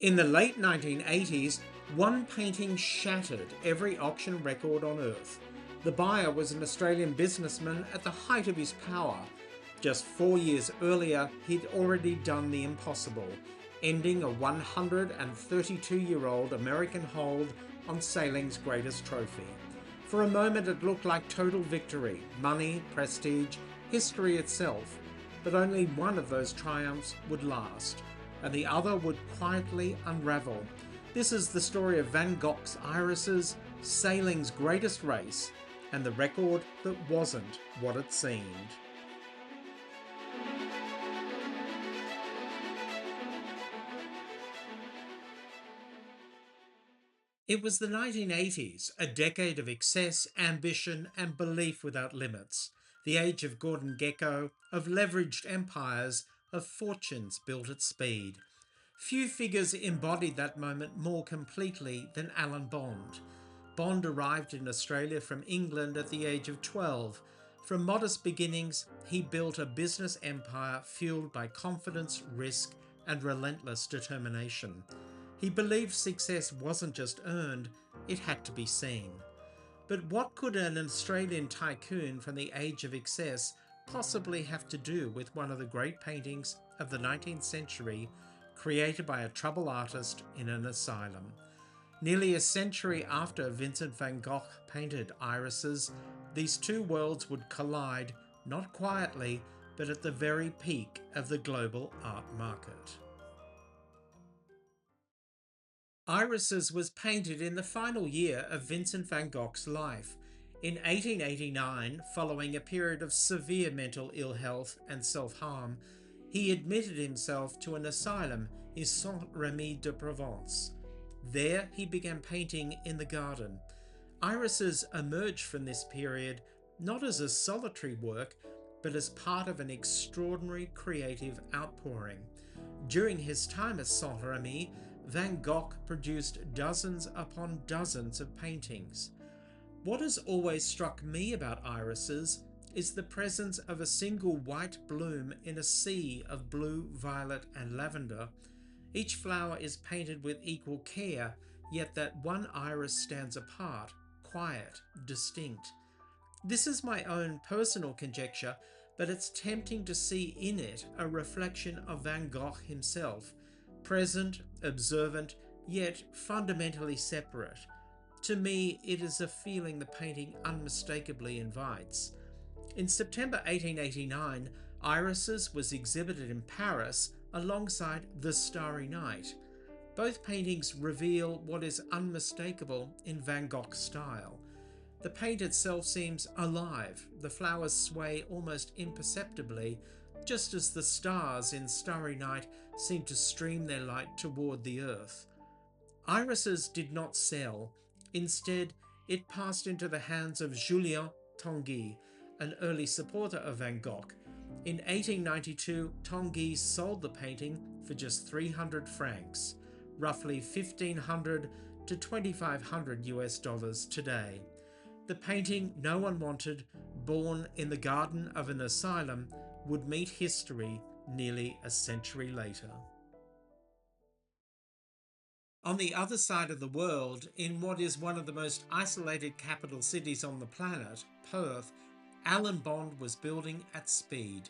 In the late 1980s, one painting shattered every auction record on Earth. The buyer was an Australian businessman at the height of his power. Just 4 years earlier, he'd already done the impossible, ending a 132-year-old American hold on sailing's greatest trophy. For a moment it looked like total victory, money, prestige, history itself. But only one of those triumphs would last, and the other would quietly unravel. This is the story of Van Gogh's irises, sailing's greatest race, and the record that wasn't what it seemed. It was the 1980s, a decade of excess, ambition, and belief without limits. The age of Gordon Gekko, of leveraged empires, of fortunes built at speed. Few figures embodied that moment more completely than Alan Bond. Bond arrived in Australia from England at the age of 12. From modest beginnings, he built a business empire fueled by confidence, risk, and relentless determination. He believed success wasn't just earned, it had to be seen. But what could an Australian tycoon from the age of excess possibly have to do with one of the great paintings of the 19th century, created by a trouble artist in an asylum? Nearly a century after Vincent van Gogh painted irises, these two worlds would collide, not quietly, but at the very peak of the global art market. Irises was painted in the final year of Vincent van Gogh's life. In 1889, following a period of severe mental ill health and self-harm, he admitted himself to an asylum in Saint-Remy de Provence. There he began painting in the garden. Irises emerged from this period not as a solitary work, but as part of an extraordinary creative outpouring. During his time at Saint-Remy, Van Gogh produced dozens upon dozens of paintings. What has always struck me about irises is the presence of a single white bloom in a sea of blue, violet, and lavender. Each flower is painted with equal care, yet that one iris stands apart, quiet, distinct. This is my own personal conjecture, but it's tempting to see in it a reflection of Van Gogh himself, present, observant, yet fundamentally separate. To me, it is a feeling the painting unmistakably invites. In September 1889, Irises was exhibited in Paris alongside The Starry Night. Both paintings reveal what is unmistakable in Van Gogh's style. The paint itself seems alive, the flowers sway almost imperceptibly, just as the stars in Starry Night seem to stream their light toward the earth. Irises did not sell. Instead, it passed into the hands of Julien Tanguy, an early supporter of Van Gogh. In 1892, Tanguy sold the painting for just 300 francs, roughly 1,500 to 2,500 US dollars today. The painting no one wanted, born in the garden of an asylum, would meet history nearly a century later. On the other side of the world, in what is one of the most isolated capital cities on the planet, Perth, Alan Bond was building at speed.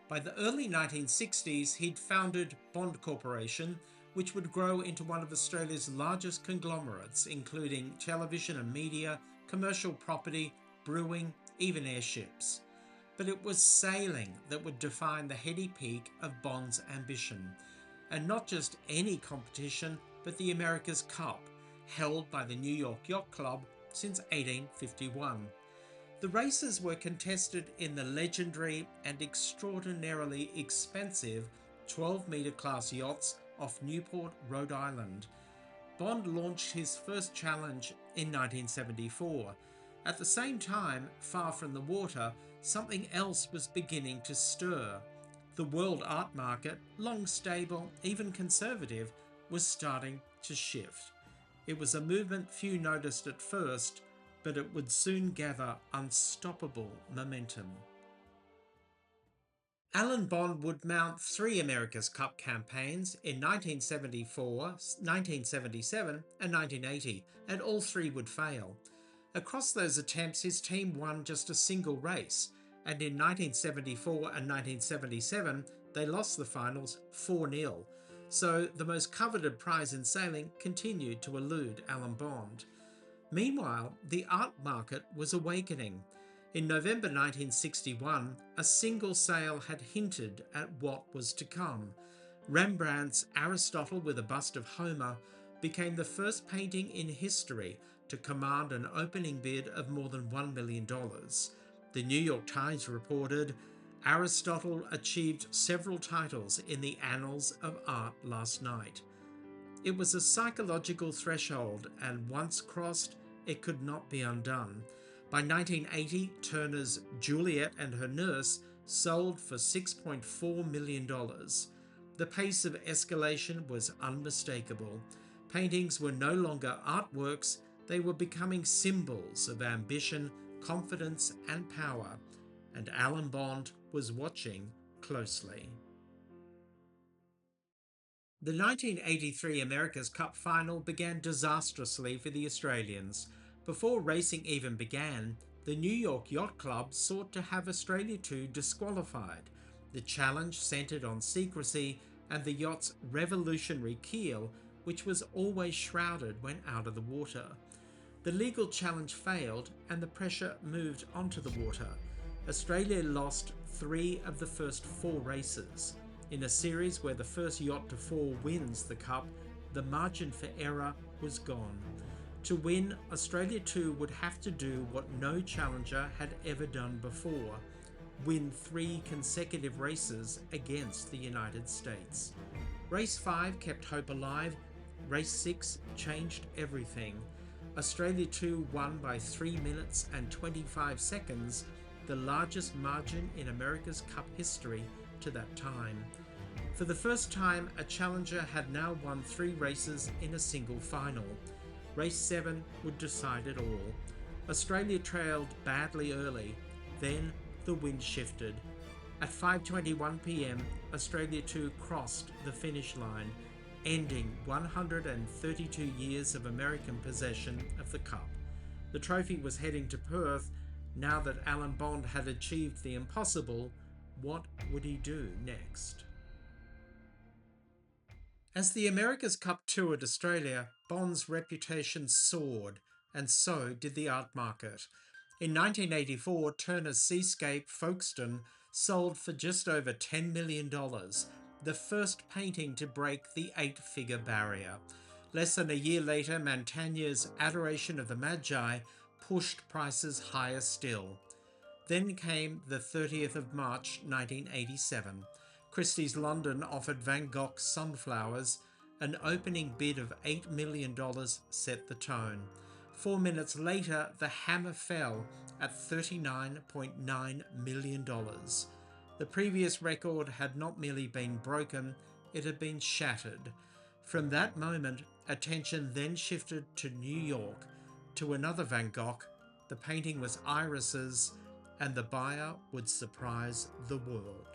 By the early 1960s, he'd founded Bond Corporation, which would grow into one of Australia's largest conglomerates, including television and media, commercial property, brewing, even airships. But it was sailing that would define the heady peak of Bond's ambition. And not just any competition, but the America's Cup, held by the New York Yacht Club since 1851. The races were contested in the legendary and extraordinarily expensive 12-metre class yachts off Newport, Rhode Island. Bond launched his first challenge in 1974. At the same time, far from the water, something else was beginning to stir. The world art market, long stable, even conservative, was starting to shift. It was a movement few noticed at first, but it would soon gather unstoppable momentum. Alan Bond would mount three America's Cup campaigns in 1974, 1977 and 1980, and all three would fail. Across those attempts, his team won just a single race, and in 1974 and 1977 they lost the finals 4-0. So the most coveted prize in sailing continued to elude Alan Bond. Meanwhile, the art market was awakening. In November 1961, a single sale had hinted at what was to come. Rembrandt's Aristotle with a bust of Homer became the first painting in history to command an opening bid of more than $1 million. The New York Times reported, Aristotle achieved several titles in the annals of art last night. It was a psychological threshold, and once crossed, it could not be undone. By 1980, Turner's Juliet and Her Nurse sold for $6.4 million. The pace of escalation was unmistakable. Paintings were no longer artworks, they were becoming symbols of ambition, confidence, and power. And Alan Bond was watching closely. The 1983 America's Cup final began disastrously for the Australians. Before racing even began, the New York Yacht Club sought to have Australia 2 disqualified. The challenge centred on secrecy and the yacht's revolutionary keel, which was always shrouded when out of the water. The legal challenge failed and the pressure moved onto the water. Australia lost 3 of the first 4 races. In a series where the first yacht to fall wins the Cup, the margin for error was gone. To win, Australia 2 would have to do what no challenger had ever done before: win 3 consecutive races against the United States. Race 5 kept hope alive. Race 6 changed everything. Australia 2 won by 3 minutes and 25 seconds, the largest margin in America's Cup history to that time. For the first time, a challenger had now won 3 races in a single final. Race 7 would decide it all. Australia trailed badly early, then the wind shifted. At 5:21 p.m, Australia 2 crossed the finish line, ending 132 years of American possession of the Cup. The trophy was heading to Perth. Now that Alan Bond had achieved the impossible, what would he do next? As the America's Cup toured Australia, Bond's reputation soared, and so did the art market. In 1984, Turner's Seascape Folkestone sold for just over $10 million, the first painting to break the 8-figure barrier. Less than a year later, Mantegna's Adoration of the Magi pushed prices higher still. Then came the 30th of March 1987. Christie's London offered Van Gogh's Sunflowers. An opening bid of $8 million set the tone. 4 minutes later, the hammer fell at $39.9 million. The previous record had not merely been broken, it had been shattered. From that moment, attention then shifted to New York, to another Van Gogh. The painting was Iris's, and the buyer would surprise the world.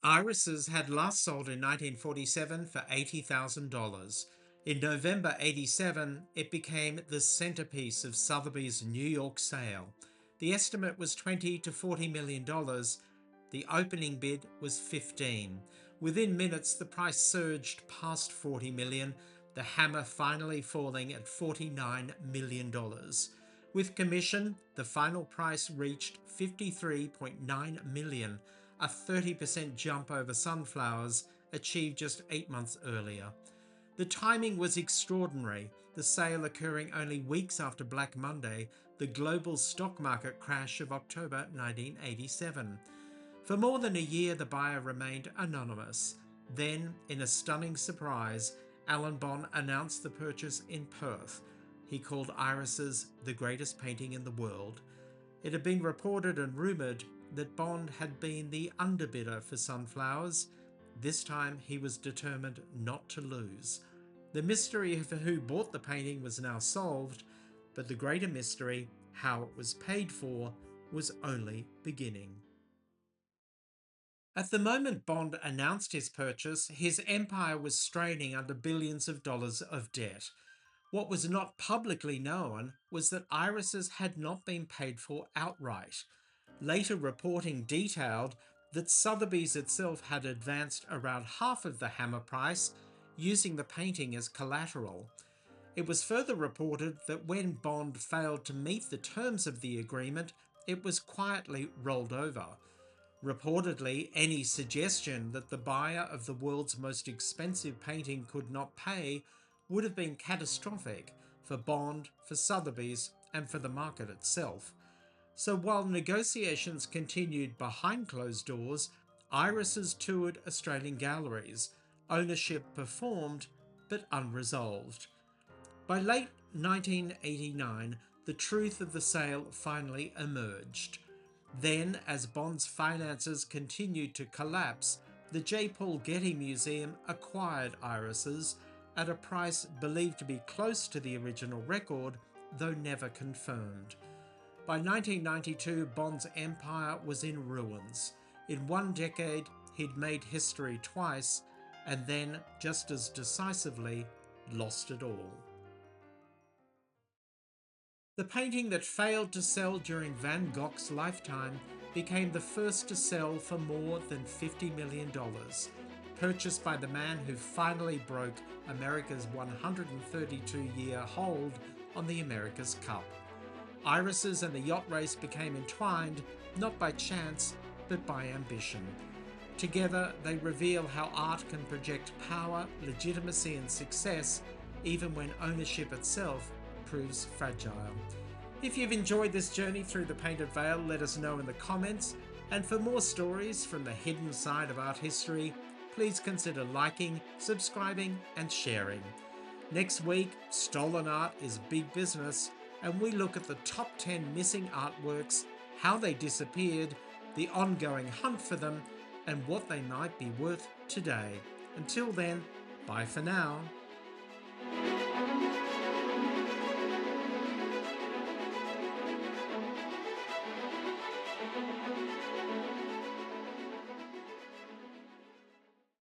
Iris's had last sold in 1947 for $80,000. In November '87, it became the centerpiece of Sotheby's New York sale. The estimate was $20 to $40 million. The opening bid was $15. Within minutes, the price surged past $40 million, the hammer finally falling at $49 million. With commission, the final price reached $53.9 million, a 30% jump over Sunflowers, achieved just 8 months earlier. The timing was extraordinary, the sale occurring only weeks after Black Monday, the global stock market crash of October 1987. For more than a year, the buyer remained anonymous. Then, in a stunning surprise, Alan Bond announced the purchase in Perth. He called Iris's the greatest painting in the world. It had been reported and rumoured that Bond had been the underbidder for Sunflowers. This time he was determined not to lose. The mystery of who bought the painting was now solved, but the greater mystery, how it was paid for, was only beginning. At the moment Bond announced his purchase, his empire was straining under billions of dollars of debt. What was not publicly known was that irises had not been paid for outright. Later reporting detailed that Sotheby's itself had advanced around half of the hammer price, using the painting as collateral. It was further reported that when Bond failed to meet the terms of the agreement, it was quietly rolled over. Reportedly, any suggestion that the buyer of the world's most expensive painting could not pay would have been catastrophic for Bond, for Sotheby's, and for the market itself. So while negotiations continued behind closed doors, irises toured Australian galleries. Ownership performed, but unresolved. By late 1989, the truth of the sale finally emerged. Then, as Bond's finances continued to collapse, the J. Paul Getty Museum acquired irises at a price believed to be close to the original record, though never confirmed. By 1992, Bond's empire was in ruins. In one decade, he'd made history twice, and then, just as decisively, lost it all. The painting that failed to sell during Van Gogh's lifetime became the first to sell for more than $50 million, purchased by the man who finally broke America's 132-year hold on the America's Cup. Irises and the yacht race became entwined, not by chance, but by ambition. Together, they reveal how art can project power, legitimacy, and success, even when ownership itself proves fragile. If you've enjoyed this journey through the Painted Veil, let us know in the comments. And for more stories from the hidden side of art history, please consider liking, subscribing, and sharing. Next week, stolen art is big business, and we look at the top 10 missing artworks, how they disappeared, the ongoing hunt for them, and what they might be worth today. Until then, bye for now.